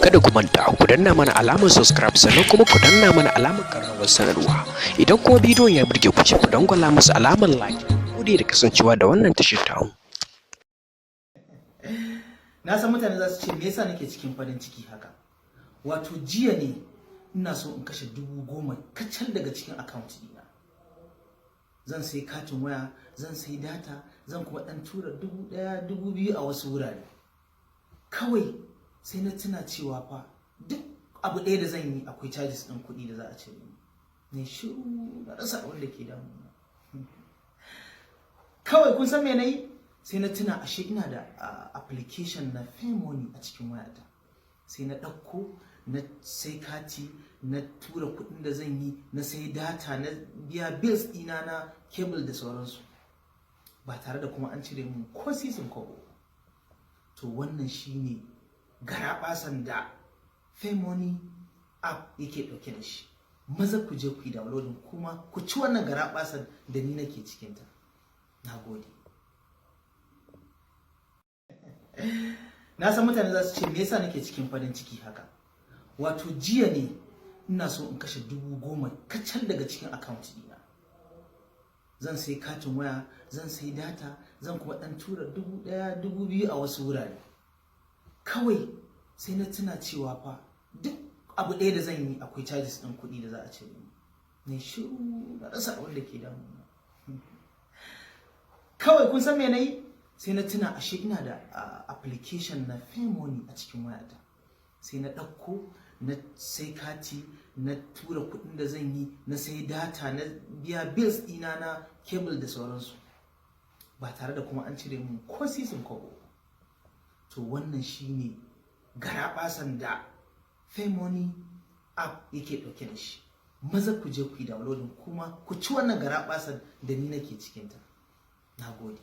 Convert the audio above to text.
Kada ku manta ku danna mana alamar subscribe sannan kuma ku danna mana alamar ƙararrawar sanarwa. Idan kuma bidiyon ya burge ku ce ku dangwala masa alamar like. Gode da kasancewa da wannan tashar tamu. Na san mutane za su ce me yasa nake cikin farin ciki haka. Wato jiya ne ina so in kashe 10,000 kacal daga cikin account dina. Zan sai katin waya, zan sai data, zan kuma dan tura 1,000, 2,000 a wasu wurare. Kawai sai na tuna cewa fa duk abu ɗaya da zan yi akwai charges ɗin kuɗi da za a ce ni. Ne shiru na rasa abin da ke damuna. Kawai kun san me nayi? Sai na tuna ashe ina da application na Money a cikin wayata. Sai na ɗauko na sai kati, na tura kuɗin da zan yi, na sai data, na biya bills ɗina na cable da sauransu. Ba tare da kuma an cire mun ko sisin kobo. To wannan shine garaɓasan da Money app yake ɗauke da shi. Maza ku je ku yi downloading kuma ku ci wannan garaɓasan da ni nake cikinta. Nagode. Na san mutane za su ce me yasa nake cikin farin ciki haka. Wato jiya ne ina so in kashe 10,000 kacal daga cikin account dina. Zan sai katin waya, zan sai data, zan kuma dan tura 1,000, 2,000 a wasu wurare. Kawai sai na tuna cewa fa duk abu ɗaya da zan yi akwai charges ɗin kuɗi da za a ce ni. Ne shiru na rasa abin da ke damuna. Kawai kun san me nayi? Sai na tuna ashe ina da application na Money a cikin wayata. Sai na ɗauko na sai kati, na tura kuɗin da zan yi, na sai data, na biya bills ɗina na cable da sauransu. Ba tare da kuma an cire mun ko sisin kobo. To wannan shine garaɓasan da Money app yake ɗauke da shi. Maza ku je ku yi downloading kuma ku ci wannan garaɓasan da ni nake cikinta. Nagode.